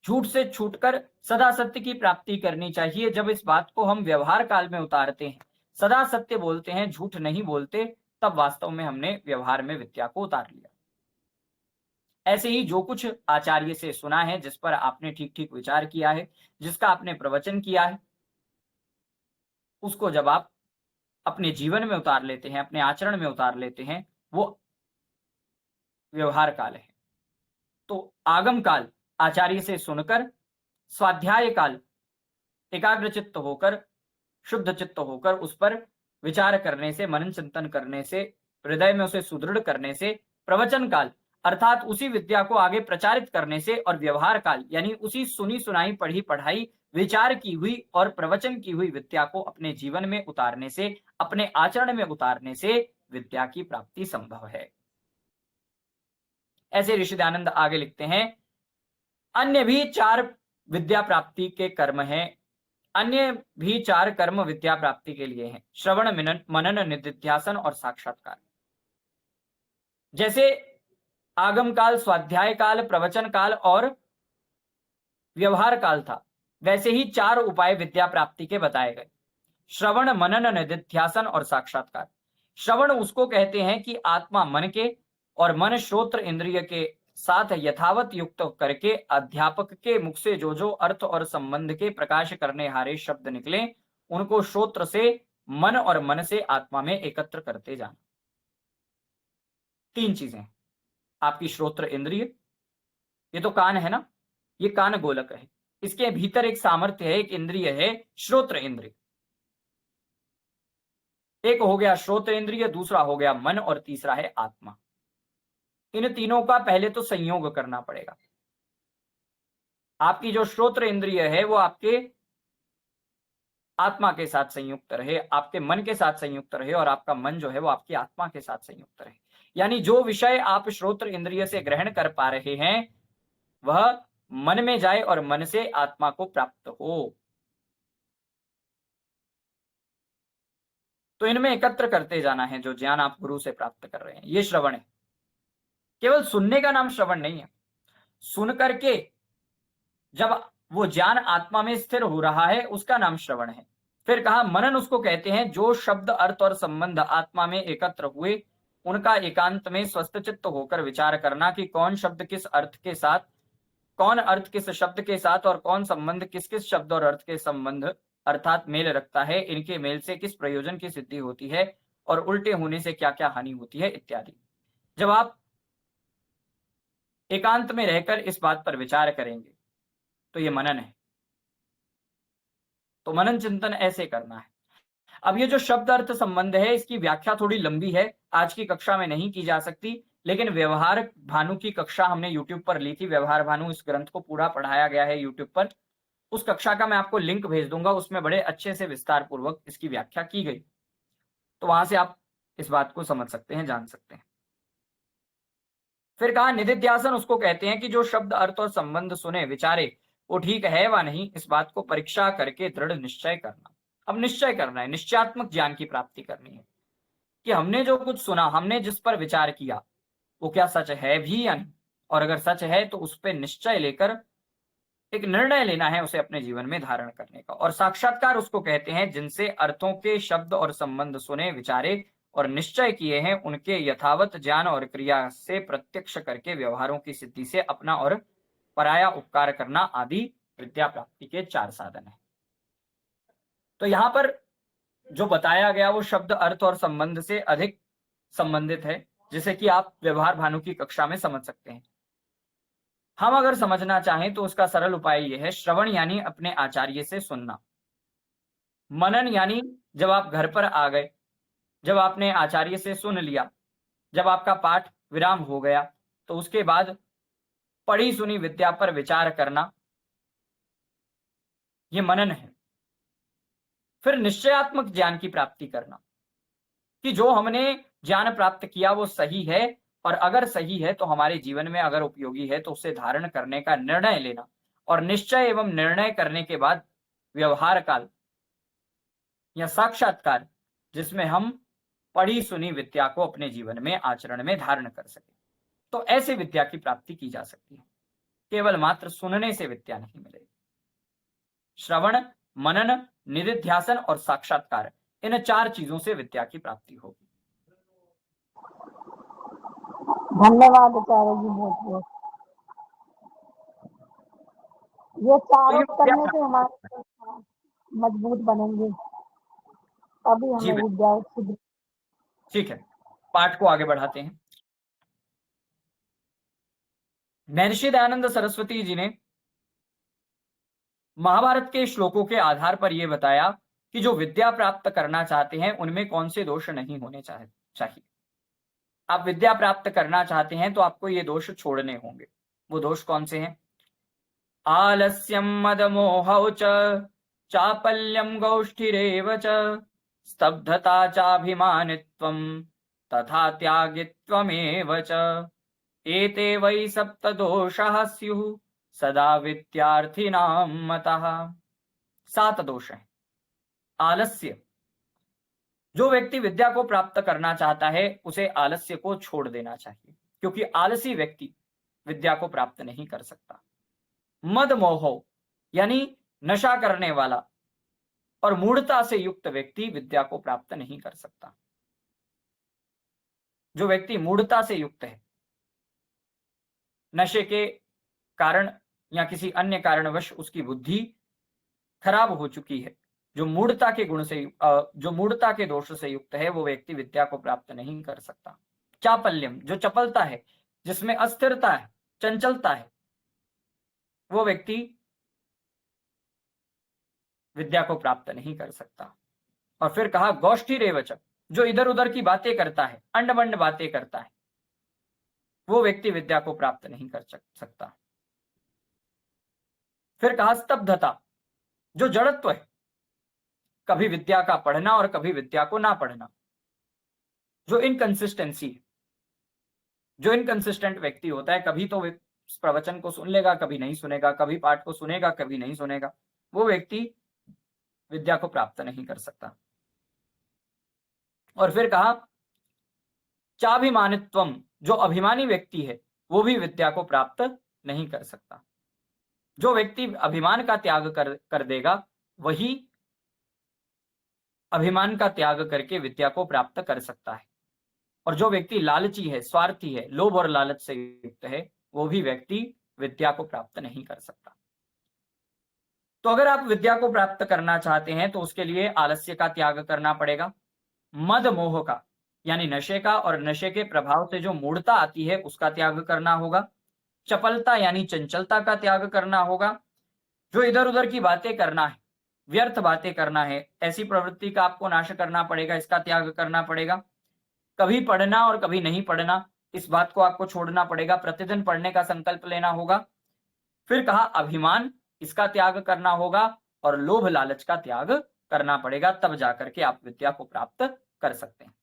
झूठ से छूटकर सदा सत्य की प्राप्ति करनी चाहिए। जब इस बात को हम व्यवहार काल में उतारते हैं, सदा सत्य बोलते हैं, झूठ नहीं बोलते, तब वास्तव में हमने व्यवहार में विद्या को उतार लिया। ऐसे ही जो कुछ आचार्य से सुना है, जिस पर आपने ठीक ठीक विचार किया है, जिसका आपने प्रवचन किया है, उसको जब आप अपने जीवन में उतार लेते हैं, अपने आचरण में उतार लेते हैं, वो व्यवहार काल है। तो आगम काल आचार्य से सुनकर, स्वाध्याय काल एकाग्र चित्त होकर, शुद्ध चित्त होकर उस पर विचार करने से, मनन चिंतन करने से, हृदय में उसे सुदृढ़ करने से, प्रवचन काल अर्थात उसी विद्या को आगे प्रचारित करने से, और व्यवहार काल यानी उसी सुनी सुनाई, पढ़ी पढ़ाई, विचार की हुई और प्रवचन की हुई विद्या को अपने जीवन में उतारने से, अपने आचरण में उतारने से विद्या की प्राप्ति संभव है। ऐसे ऋषि दयानंद आगे लिखते हैं अन्य भी 4 विद्या प्राप्ति के कर्म हैं, अन्य भी 4 कर्म विद्या प्राप्ति के लिए हैं, श्रवण, मनन, निधिध्यासन और साक्षात्कार। जैसे आगम काल, स्वाध्याय काल, प्रवचन काल और व्यवहार काल था, वैसे ही 4 उपाय विद्या प्राप्ति के बताए गए, श्रवण, मनन, निधिध्यासन और साक्षात्कार। श्रवण उसको कहते हैं कि आत्मा मन के और मन श्रोत्र इंद्रिय के साथ यथावत युक्त करके अध्यापक के मुख से जो जो अर्थ और संबंध के प्रकाश करने हारे शब्द निकले, उनको श्रोत्र से, मन और मन से आत्मा में एकत्र करते जाना। 3 चीजें, आपकी श्रोत्र इंद्रिय, ये तो कान है ना, ये कान गोलक है। इसके भीतर एक सामर्थ्य है, एक इंद्रिय है, श्रोत्र इंद्रिय। एक हो गया श्रोत्र इंद्रिय, दूसरा हो गया मन, और तीसरा है आत्मा। इन तीनों का पहले तो संयोग करना पड़ेगा। आपकी जो श्रोत्र इंद्रिय है वो आपके आत्मा के साथ संयुक्त रहे, आपके मन के साथ संयुक्त रहे, और आपका मन जो है वो आपकी आत्मा के साथ संयुक्त रहे। यानी जो विषय आप श्रोत्र इंद्रिय से ग्रहण कर पा रहे हैं वह मन में जाए और मन से आत्मा को प्राप्त हो। तो इनमें एकत्र करते जाना है जो ज्ञान आप गुरु से प्राप्त कर रहे हैं। ये श्रवण है। केवल सुनने का नाम श्रवण नहीं है। सुन करके जब वो ज्ञान आत्मा में स्थिर हो रहा है उसका नाम श्रवण है। फिर कहा मनन उसको कहते हैं जो शब्द, अर्थ और संबंध आत्मा में एकत्र हुए उनका एकांत में स्वस्थ चित्त होकर विचार करना कि कौन शब्द किस अर्थ के साथ, कौन अर्थ किस शब्द के साथ, और कौन संबंध किस किस शब्द और अर्थ के संबंध अर्थात मेल रखता है, इनके मेल से किस प्रयोजन की सिद्धि होती है और उल्टे होने से क्या क्या हानि होती है इत्यादि। जब आप एकांत में रहकर इस बात पर विचार करेंगे तो ये मनन है। तो मनन चिंतन ऐसे करना है। अब ये जो शब्द अर्थ संबंध है इसकी व्याख्या थोड़ी लंबी है, आज की कक्षा में नहीं की जा सकती, लेकिन व्यवहार भानु की कक्षा हमने YouTube पर ली थी। व्यवहार भानु इस ग्रंथ को पूरा पढ़ाया गया है YouTube पर। उस कक्षा का मैं आपको लिंक भेज दूंगा, उसमें बड़े अच्छे से विस्तार पूर्वक इसकी व्याख्या की गई, तो वहां से आप इस बात को समझ सकते हैं, जान सकते हैं। फिर कहा निधिध्यासन उसको कहते हैं कि जो शब्द अर्थ और संबंध सुने विचारे वो ठीक है व नहीं, इस बात को परीक्षा करके दृढ़ निश्चय करना। अब निश्चय करना है, निश्चयात्मक ज्ञान की प्राप्ति करनी है कि हमने जो कुछ सुना, हमने जिस पर विचार किया वो क्या सच है भी या नहीं, और अगर सच है तो उस पर निश्चय लेकर एक निर्णय लेना है उसे अपने जीवन में धारण करने का। और साक्षात्कार उसको कहते हैं जिनसे अर्थों के शब्द और संबंध सुने विचारे और निश्चय किए हैं उनके यथावत ज्ञान और क्रिया से प्रत्यक्ष करके व्यवहारों की सिद्धि से अपना और पराया उपकार करना आदि विद्या प्राप्ति के 4 साधन है। तो यहां पर जो बताया गया वो शब्द अर्थ और संबंध से अधिक संबंधित है, जिसे कि आप व्यवहार भानु की कक्षा में समझ सकते हैं। हम अगर समझना चाहें तो उसका सरल उपाय यह है, श्रवण यानी अपने आचार्य से सुनना, मनन यानी जब आप घर पर आ गए, जब आपने आचार्य से सुन लिया, जब आपका पाठ विराम हो गया तो उसके बाद पढ़ी सुनी विद्या पर विचार करना, यह मनन है। फिर निश्चयात्मक ज्ञान की प्राप्ति करना कि जो हमने ज्ञान प्राप्त किया वो सही है, और अगर सही है तो हमारे जीवन में अगर उपयोगी है तो उसे धारण करने का निर्णय लेना, और निश्चय एवं निर्णय करने के बाद व्यवहार काल या साक्षात्कार जिसमें हम पढ़ी सुनी विद्या को अपने जीवन में आचरण में धारण कर सके। तो ऐसे विद्या की प्राप्ति की जा सकती है, केवल मात्र सुनने से विद्या नहीं मिलेगी। श्रवण, मनन, निधिध्यासन और साक्षात्कार, इन 4 चीजों से विद्या की प्राप्ति होगी। धन्यवाद आचार्य जी, बहुत बहुत। ये चारों करने से हमारे मजबूत बनेंगे, तभी जी हमें बिल्कुल, विद्या। ठीक है, पाठ को आगे बढ़ाते हैं। महर्षि दयानंद सरस्वती जी ने महाभारत के श्लोकों के आधार पर यह बताया कि जो विद्या प्राप्त करना चाहते हैं उनमें कौन से दोष नहीं होने चाहिए। आप विद्या प्राप्त करना चाहते हैं तो आपको ये दोष छोड़ने होंगे। वो दोष कौन से हैं? आलस्यम मदमोहौ च चापल्यम गौष्ठिरेव च स्तब्धता चाभिमानित्वम तथा त्यागित्वमेव च एते वै सप्त दोषाः स्युः सदा विद्यार्थिनां मतः। 7 दोष हैं। आलस्य, जो व्यक्ति विद्या को प्राप्त करना चाहता है उसे आलस्य को छोड़ देना चाहिए, क्योंकि आलसी व्यक्ति विद्या को प्राप्त नहीं कर सकता। मद मोह यानी नशा करने वाला और मूढ़ता से युक्त व्यक्ति विद्या को प्राप्त नहीं कर सकता। जो व्यक्ति मूढ़ता से युक्त है, नशे के कारण या किसी अन्य कारणवश उसकी बुद्धि खराब हो चुकी है, जो मूढ़ता के गुण से, जो मूढ़ता के दोष से युक्त है, वो व्यक्ति विद्या को प्राप्त नहीं कर सकता। चापल्यम, जो चपलता है, जिसमें अस्थिरता है, चंचलता है, वो व्यक्ति विद्या को प्राप्त नहीं कर सकता। और फिर कहा गोष्ठीरेवच, जो इधर उधर की बातें करता है, अंड-बंड बातें करता है, वो व्यक्ति विद्या को प्राप्त नहीं कर सकता। फिर कहा स्तब्धता, जो जड़त्व है, कभी विद्या का पढ़ना और कभी विद्या को ना पढ़ना, जो इनकंसिस्टेंसी है, जो इनकंसिस्टेंट व्यक्ति होता है, कभी तो प्रवचन को सुन लेगा, कभी नहीं सुनेगा, कभी पाठ को सुनेगा, कभी नहीं सुनेगा, वो व्यक्ति विद्या को प्राप्त नहीं कर सकता। और फिर कहा चाभिमानित्वम, जो अभिमानी व्यक्ति है वो भी विद्या को प्राप्त नहीं कर सकता। जो व्यक्ति अभिमान का त्याग कर देगा, वही अभिमान का त्याग करके विद्या को प्राप्त कर सकता है। और जो व्यक्ति लालची है, स्वार्थी है, लोभ और लालच से युक्त है, वो भी व्यक्ति विद्या को प्राप्त नहीं कर सकता। तो अगर आप विद्या को प्राप्त करना चाहते हैं तो उसके लिए आलस्य का त्याग करना पड़ेगा, मद मोह का यानी नशे का और नशे के प्रभाव से जो मूढ़ता आती है उसका त्याग करना होगा, चपलता यानी चंचलता का त्याग करना होगा, जो इधर उधर की बातें करना है, व्यर्थ बातें करना है, ऐसी प्रवृत्ति का आपको नाश करना पड़ेगा, इसका त्याग करना पड़ेगा। कभी पढ़ना और कभी नहीं पढ़ना, इस बात को आपको छोड़ना पड़ेगा, प्रतिदिन पढ़ने का संकल्प लेना होगा। फिर कहा अभिमान, इसका त्याग करना होगा और लोभ लालच का त्याग करना पड़ेगा, तब जाकर के आप विद्या को प्राप्त कर सकते हैं।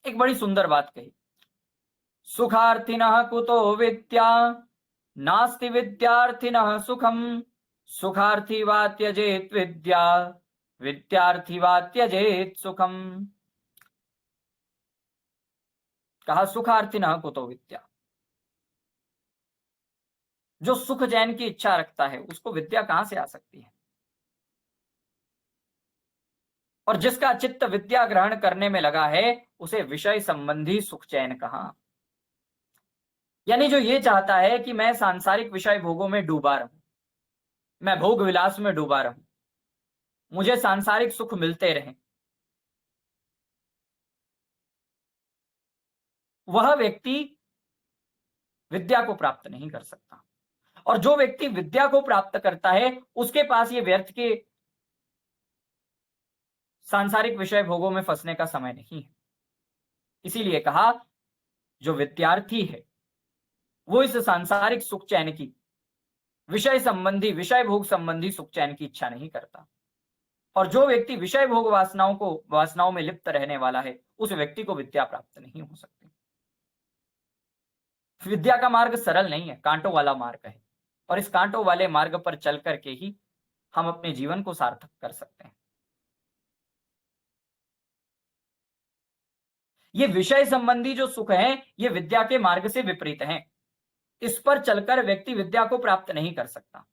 एक बड़ी सुंदर बात कही, सुखार्थिनः कुतो विद्या नास्ति विद्यार्थिनः सुखम, सुखार्थी वा त्यजेत विद्या विद्यार्थी वा त्यजेत सुखम। कहा सुखार्थिनः कुतो विद्या, जो सुख चैन की इच्छा रखता है उसको विद्या कहां से आ सकती है। और जिसका चित्त विद्या ग्रहण करने में लगा है उसे विषय संबंधी सुख चैन कहा। यानी जो ये चाहता है कि मैं सांसारिक विषय भोगों में डूबा रहूं, मैं भोग विलास में डूबा रहूं, मुझे सांसारिक सुख मिलते रहें, वह व्यक्ति विद्या को प्राप्त नहीं कर सकता। और जो व्यक्ति विद्या को प्राप्त करता है उसके पास ये व्यर्थ के सांसारिक विषय भोगों में फंसने का समय नहीं है। इसीलिए कहा जो विद्यार्थी है वो इस सांसारिक सुख चैन की, विषय संबंधी, विषय भोग संबंधी सुख चैन की इच्छा नहीं करता। और जो व्यक्ति विषय भोग वासनाओं में लिप्त रहने वाला है उस व्यक्ति को विद्या प्राप्त नहीं हो सकती। विद्या का मार्ग सरल नहीं है, कांटों वाला मार्ग है, और इस कांटों वाले मार्ग पर चल करके ही हम अपने जीवन को सार्थक कर सकते हैं। ये विषय संबंधी जो सुख हैं ये विद्या के मार्ग से विपरीत हैं, इस पर चलकर व्यक्ति विद्या को प्राप्त नहीं कर सकता।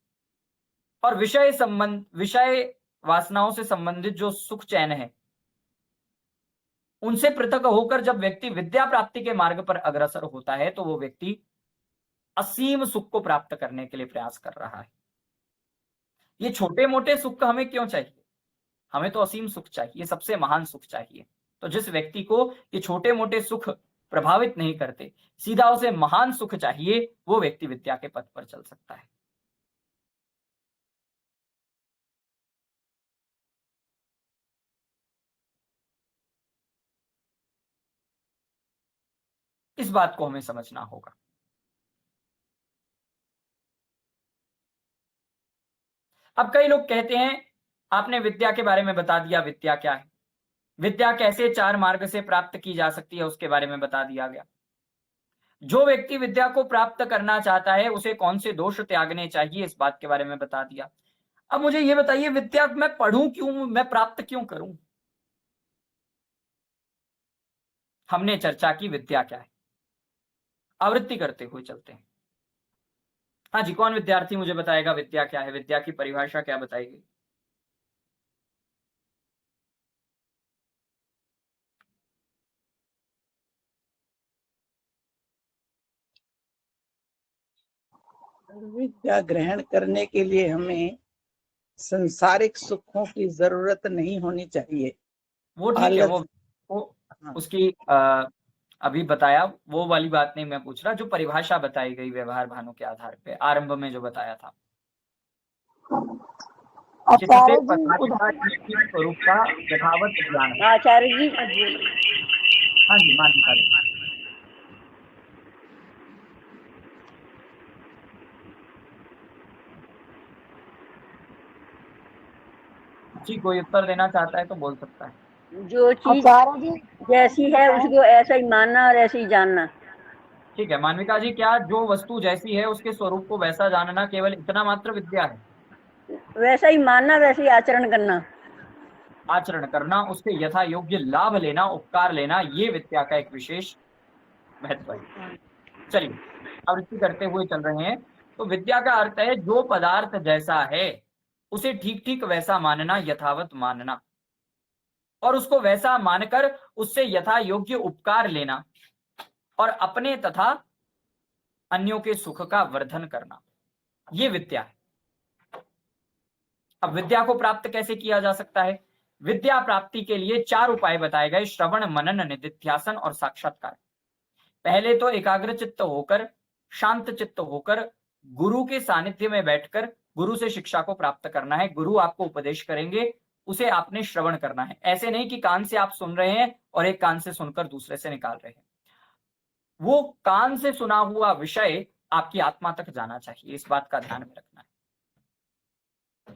और विषय वासनाओं से संबंधित जो सुख चैन है उनसे पृथक होकर जब व्यक्ति विद्या प्राप्ति के मार्ग पर अग्रसर होता है तो वो व्यक्ति असीम सुख को प्राप्त करने के लिए प्रयास कर रहा है। ये छोटे मोटे सुख हमें क्यों चाहिए, हमें तो असीम सुख चाहिए, सबसे महान सुख चाहिए। तो जिस व्यक्ति को ये छोटे मोटे सुख प्रभावित नहीं करते, सीधा उसे महान सुख चाहिए, वो व्यक्ति विद्या के पथ पर चल सकता है। इस बात को हमें समझना होगा। अब कई लोग कहते हैं आपने विद्या के बारे में बता दिया, विद्या क्या है, विद्या कैसे चार मार्ग से प्राप्त की जा सकती है उसके बारे में बता दिया गया। जो व्यक्ति विद्या को प्राप्त करना चाहता है उसे कौन से दोष त्यागने चाहिए इस बात के बारे में बता दिया। अब मुझे यह बताइए विद्या मैं पढ़ूं क्यों, मैं प्राप्त क्यों करूं। हमने चर्चा की विद्या क्या है, आवृत्ति करते हुए चलते हैं। हाँ जी, कौन विद्यार्थी मुझे बताएगा विद्या क्या है, विद्या की परिभाषा क्या बताएगी। विद्या ग्रहण करने के लिए हमें संसारिक सुखों की जरूरत नहीं होनी चाहिए। वो ठीक है, वो हाँ। उसकी अभी बताया वो वाली बात नहीं मैं पूछ रहा, जो परिभाषा बताई गई व्यवहार भानु के आधार पे आरंभ में जो बताया था, जिससे आचार्य जी पदार्थ का निश्चित स्वरूप का यथावत ज्ञान है। आचार्य जी हाँ जी मान्यता जी। जी कोई उत्तर देना चाहता है तो बोल सकता है। जो चीज आचार्य जी जैसी है उसको ऐसा ही मानना और ऐसे ही जानना। ठीक है मानविका जी, क्या जो वस्तु जैसी है उसके स्वरूप को वैसा जानना केवल इतना मात्र विद्या है? वैसा ही मानना, वैसे ही आचरण करना। आचरण करना, उससे यथा योग्य लाभ लेना, उपकार लेना, ये विद्या का एक विशेष महत्व है। चलिए आवृत्ति करते हुए चल रहे हैं। तो विद्या का अर्थ है जो पदार्थ जैसा है उसे ठीक ठीक वैसा मानना, यथावत मानना, और उसको वैसा मानकर उससे यथा योग्य उपकार लेना और अपने तथा अन्यों के सुख का वर्धन करना, ये विद्या है। अब विद्या को प्राप्त कैसे किया जा सकता है? विद्या प्राप्ति के लिए 4 उपाय बताए गए: श्रवण, मनन, निधिध्यासन और साक्षात्कार। पहले तो एकाग्र चित्त होकर, शांत चित्त होकर, गुरु के सानिध्य में बैठकर गुरु से शिक्षा को प्राप्त करना है। गुरु आपको उपदेश करेंगे, उसे आपने श्रवण करना है। ऐसे नहीं कि कान से आप सुन रहे हैं और एक कान से सुनकर दूसरे से निकाल रहे हैं। वो कान से सुना हुआ विषय आपकी आत्मा तक जाना चाहिए, इस बात का ध्यान में रखना है।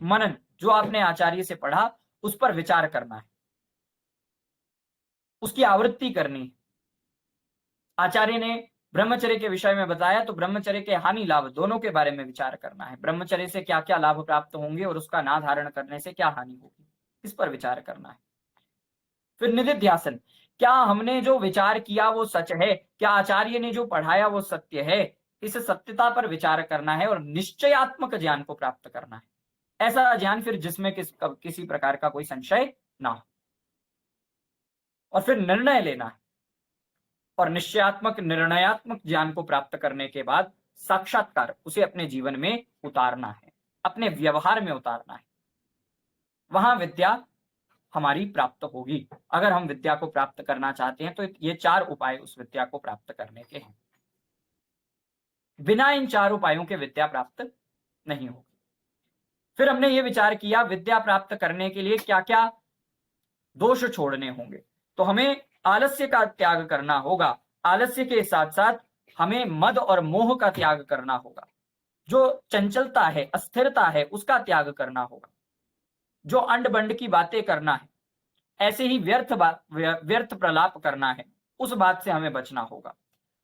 मनन, जो आपने आचार्य से पढ़ा उस पर विचार करना है, उसकी आवृत्ति करनी है। आचार्य ने ब्रह्मचर्य के विषय में बताया तो ब्रह्मचर्य के हानि लाभ दोनों के बारे में विचार करना है। ब्रह्मचर्य से क्या क्या लाभ प्राप्त होंगे और उसका ना धारण करने से क्या हानि होगी, इस पर विचार करना है। फिर निधिध्यासन, क्या हमने जो विचार किया वो सच है, क्या आचार्य ने जो पढ़ाया वो सत्य है, इस सत्यता पर विचार करना है और निश्चयात्मक ज्ञान को प्राप्त करना है। ऐसा ज्ञान फिर जिसमें किसी प्रकार का कोई संशय ना हो। और फिर निर्णय लेना है, और निश्चयात्मक निर्णयात्मक ज्ञान को प्राप्त करने के बाद साक्षात्कार, उसे अपने जीवन में उतारना है, अपने व्यवहार में उतारना है। वहां विद्या हमारी प्राप्त होगी। अगर हम विद्या को प्राप्त करना चाहते हैं तो ये 4 उपाय उस विद्या को प्राप्त करने के हैं। बिना इन 4 उपायों के विद्या प्राप्त नहीं होगी। फिर हमने ये विचार किया विद्या प्राप्त करने के लिए क्या क्या दोष छोड़ने होंगे। तो हमें आलस्य का त्याग करना होगा। आलस्य के साथ साथ हमें मद और मोह का त्याग करना होगा। जो चंचलता है, अस्थिरता है, उसका त्याग करना होगा। जो अंड बंड की बातें करना है, ऐसे ही व्यर्थ प्रलाप करना है, उस बात से हमें बचना होगा।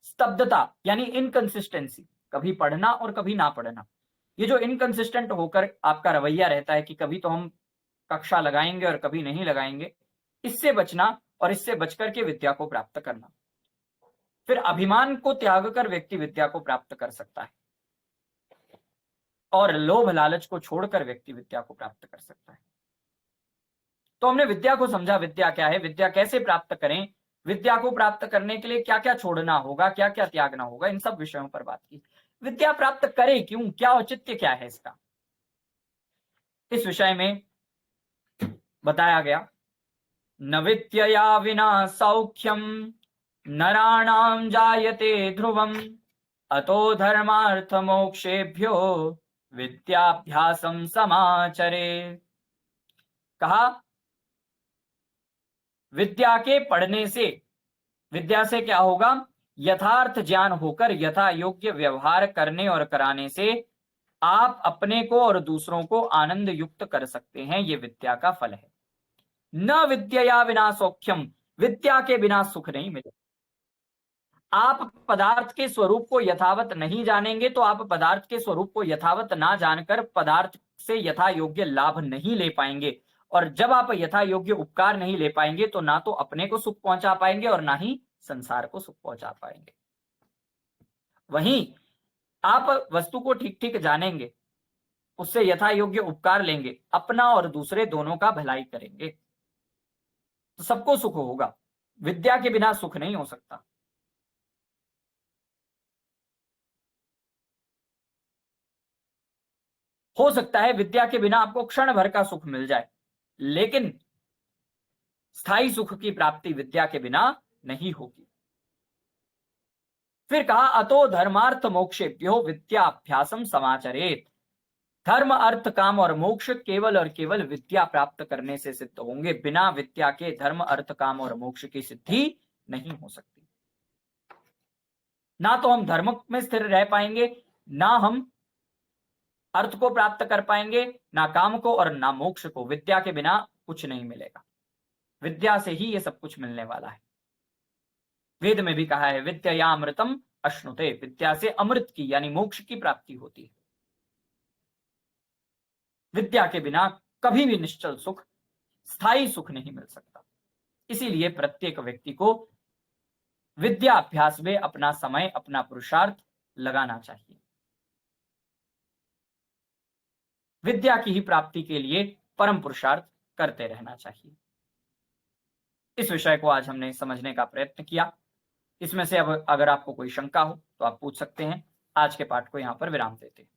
स्तब्धता यानी इनकंसिस्टेंसी, कभी पढ़ना और कभी ना पढ़ना। ये जो इनकंसिस्टेंट होकर आपका रवैया रहता है कि कभी तो हम कक्षा लगाएंगे और कभी नहीं लगाएंगे, इससे बचना और इससे बचकर के विद्या को प्राप्त करना। फिर अभिमान को त्याग कर व्यक्ति विद्या को प्राप्त कर सकता है, और लोभ लालच को छोड़कर व्यक्ति विद्या को प्राप्त कर सकता है। तो हमने विद्या को समझा, विद्या क्या है, विद्या कैसे प्राप्त करें, विद्या को प्राप्त करने के लिए क्या क्या छोड़ना होगा, क्या क्या त्यागना होगा, इन सब विषयों पर बात की। विद्या प्राप्त करें क्यों, क्या औचित्य क्या है इसका, इस विषय में बताया गया। न विद्यया विना सौख्यम नराणाम जायते ध्रुवम अतो धर्मार्थ मोक्षेभ्यो विद्याभ्यासम समाचरे। कहा विद्या के पढ़ने से, विद्या से क्या होगा, यथार्थ ज्ञान होकर यथा योग्य व्यवहार करने और कराने से आप अपने को और दूसरों को आनंद युक्त कर सकते हैं। ये विद्या का फल है। न विद्या विना सौख्यम, विद्या के बिना सुख नहीं मिले। आप पदार्थ के स्वरूप को यथावत नहीं जानेंगे तो आप पदार्थ के स्वरूप को यथावत ना जानकर पदार्थ से यथा योग्य लाभ नहीं ले पाएंगे, और जब आप यथा योग्य उपकार नहीं ले पाएंगे तो ना तो अपने को सुख पहुंचा पाएंगे और ना ही संसार को सुख पहुंचा पाएंगे। वहीं आप वस्तु को ठीक ठीक जानेंगे, उससे यथा योग्य उपकार लेंगे, अपना और दूसरे दोनों का भलाई करेंगे, तो सबको सुख होगा। विद्या के बिना सुख नहीं हो सकता। हो सकता है विद्या के बिना आपको क्षण भर का सुख मिल जाए, लेकिन स्थायी सुख की प्राप्ति विद्या के बिना नहीं होगी। फिर कहा अतो धर्मार्थ मोक्षेभ्यो विद्याभ्यासम समाचरेत। धर्म अर्थ काम और मोक्ष केवल और केवल विद्या प्राप्त करने से सिद्ध होंगे। बिना विद्या के धर्म अर्थ काम और मोक्ष की सिद्धि नहीं हो सकती। ना तो हम धर्म में स्थिर रह पाएंगे, ना हम अर्थ को प्राप्त कर पाएंगे, ना काम को और ना मोक्ष को। विद्या के बिना कुछ नहीं मिलेगा। विद्या से ही ये सब कुछ मिलने वाला है। वेद में भी कहा है विद्या अमृतम अश्नुते। विद्या से अमृत की यानी मोक्ष की प्राप्ति होती है। विद्या के बिना कभी भी निश्चल सुख, स्थायी सुख नहीं मिल सकता। इसीलिए प्रत्येक व्यक्ति को विद्या अभ्यास में अपना समय, अपना पुरुषार्थ लगाना चाहिए। विद्या की ही प्राप्ति के लिए परम पुरुषार्थ करते रहना चाहिए। इस विषय को आज हमने समझने का प्रयत्न किया। इसमें से अब अगर आपको कोई शंका हो तो आप पूछ सकते हैं। आज के पाठ को यहां पर विराम देते हैं।